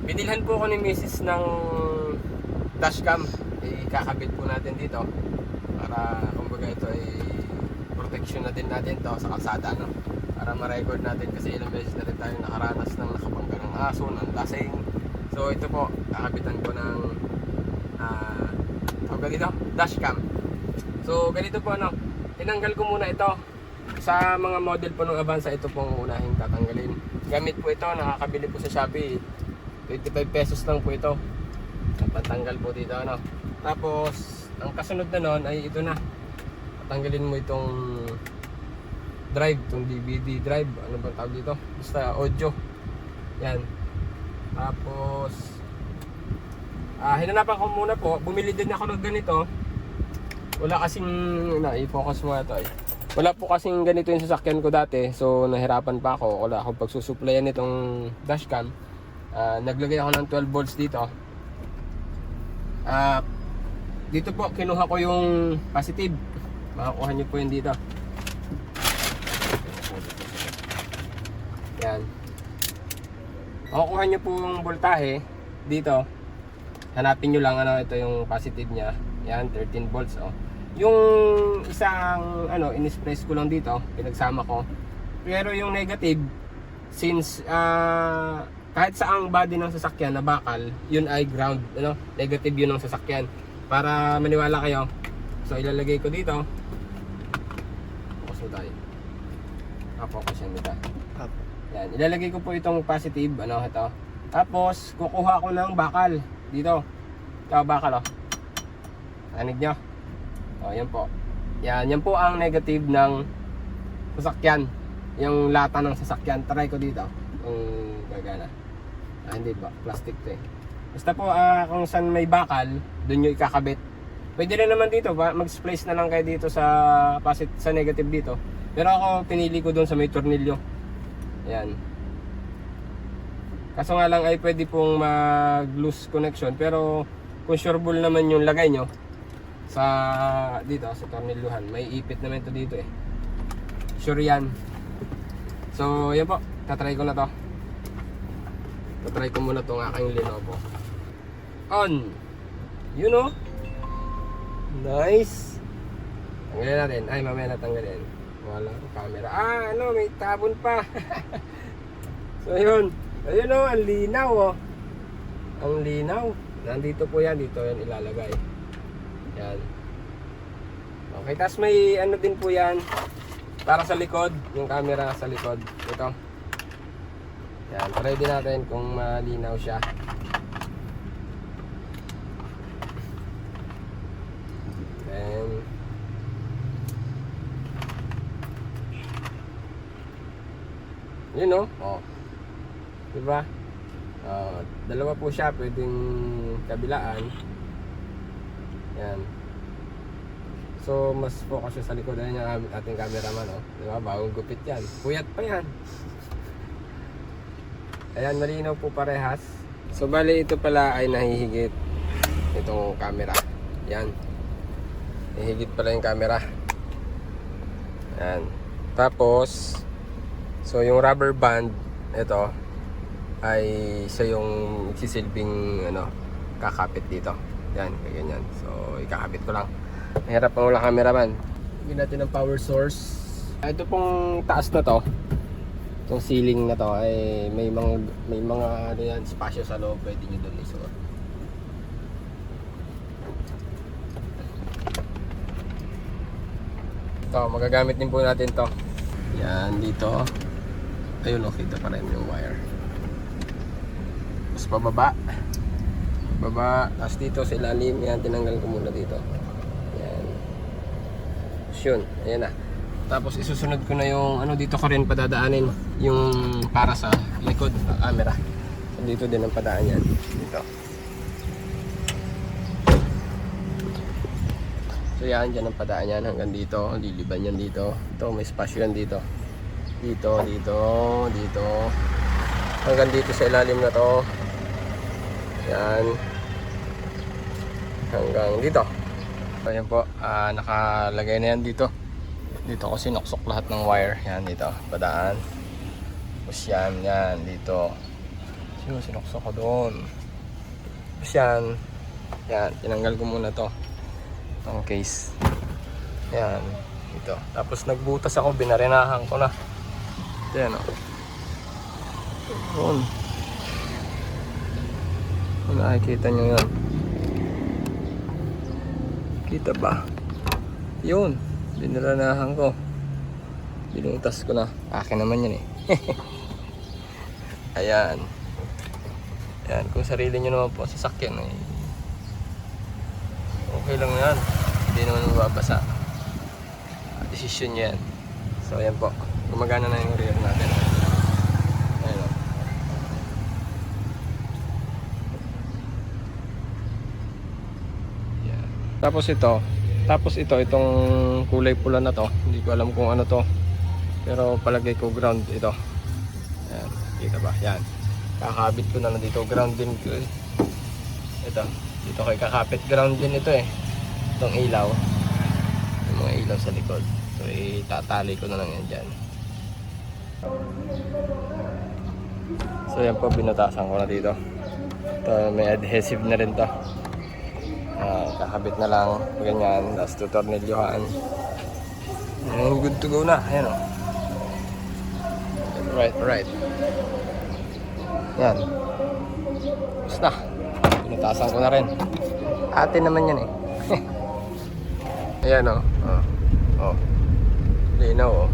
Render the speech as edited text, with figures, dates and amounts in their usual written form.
Binilhan po ako ni Mrs. ng dashcam. Ikakabit po natin dito para kumbaga ito ay protection na din natin to sa kalsada, no? Para ma-record natin kasi ilang beses na rin tayo nakaranas ng nakabangga ng aso, ng lasing. So ito po, kakabitan ko ng ganito, dashcam. So ganito po, ano, tinanggal ko muna ito. Sa mga model po ng Avanza, ito po ang unahing tatanggalin. Gamit po ito, nakakabili po sa Shopee. 25 pesos lang po ito. Patanggal po dito, ano. Tapos ang kasunod na nun ay ito na. Tatanggalin mo itong drive, itong DVD drive, ano bang tawag dito? Basta audio. Yan. Tapos hinanapan ko muna po, bumili din ako ng ganito. Wala kasing, i-focus mo ito eh. Wala po kasing ganito yung sasakyan ko dati, so nahirapan pa ako. Wala akong pagsusuplayan nitong dashcam. Naglagay ako ng 12 volts dito. Dito po kinuha ko yung positive. Makakuha nyo po yun dito. Yan. Makukuha nyo po yung voltahe dito. Hanapin nyo lang, ano, ito yung positive nya. Yan, 13 volts, oh. Yung isang, in-express ko lang dito, pinagsama ko. Pero yung negative, since kahit saang body ng sasakyan na bakal, yun ay ground, negative yun ng sasakyan. Para maniwala kayo, so ilalagay ko dito. Focus mo tayo. Focus yan dito. Yan, ilalagay ko po itong positive, ito. Tapos kukuha ko ng bakal dito. Ito bakal, oh. Anig nyo. Yan po. Yan po ang negative ng sasakyan. Yung lata ng sasakyan. Try ko dito kung gagana. Hindi ba, plastic to eh. Basta po kung saan may bakal, doon nyo ikakabit. Pwede rin naman dito, mag-splice na lang kayo dito sa negative dito. Pero ako pinili ko doon sa may tornilyo. Yan. Kaso nga lang ay pwede pong mag-loose connection, pero kung sureball naman yung lagay nyo sa dito sa tornilyuhan, may ipit naman ito dito eh. Sure yan. So yan po, tatry ko na to. Tatry ko muna tong aking Lenovo. On. You know. Nice. Tanggalin natin. Ay, mamaya natanggalin. Wala akong camera. May tabon pa. So yun. Ayun o, ang linaw o. Ang linaw. Nandito po yan. Dito yan ilalagay. Yan. Okay, tas may din po yan. Para sa likod. Yung camera sa likod. Ito. Yan. Try din natin kung malinaw siya. Then yun o. Diba? Dalawa po siya, pwedeng kabilaan. Yan. So mas focus siya sa likod. Ayan yung ating cameraman, oh. Diba? Bagong gupit yan. Puyat pa yan. Ayan, malinaw po parehas. So bali ito pala ay nahihigit itong camera. Yan. Nahihigit pala yung camera. Yan. Tapos so yung rubber band, ito ay isa yung sisilbing kakapit dito. Yan, ganyan. So ikakapit ko lang. Mahirap pang wala cameraman. Bigyan natin ng power source. Ito pong taas na to, itong ceiling na to ay may mga yan, spasyo sa loob, pwede nyo doon isuot. Ito, magagamit din po natin to. Yan, dito. Ayun, kita pa rin yung wire. Tapos pababa. Tapos dito sa ilalim, yan, tinanggal ko muna dito. Yan. Tapos yun, ayan na. Tapos isusunod ko na yung dito ko rin padadaanin yung para sa likod ng camera. So, dito din ang padaan yan. Dito. So yan, dyan ang padaan yan hanggang dito. Liliban yan dito. Ito, may spasyo yan dito. Dito. Hanggang dito sa ilalim na to. Yan. Hanggang dito. So yan po, nakalagay na yan dito. Dito ko sinuksok lahat ng wire. Yan dito, padaan. Tapos yan, dito. Yun, sinukso ko doon. Tapos yan. Yan, tinanggal ko muna to. Ang case. Yan. Ito. Tapos nagbutas ako, binarinahan ko na. Ito yan, oh. Yun. Kung nakikita nyo yan. Kita ba? Yun. Binarinahan ko. Binutas ko na. Akin naman yan eh. Ayan. Ayan. Kung sarili nyo naman po sasakyan eh. Okay lang yan. Hindi naman mababasa. Decision yan. So ayan po. Gumagana na yung rear natin. Ayan o. Ayan. Tapos ito, itong kulay pula na to. Hindi ko alam kung ano to. Pero palagay ko ground ito. Ayan. Kita ba? Yan. Kakabit ko na dito. Ground din ko eh. Ito. Dito kay kakapit ground din ito eh. Itong ilaw. Yung mga ilaw sa likod. So itatali ko na lang yan dyan. So yan po, binutasan ko na dito. Ito, may adhesive na rin to. Kakabit na lang. Ganyan. Tapos tutornilyohan. And good to go na. Ayan o. Right. Yan. Tapos na. Binutasan ko na rin. Atin naman yan eh. Ayan o. Oh. Linaw o.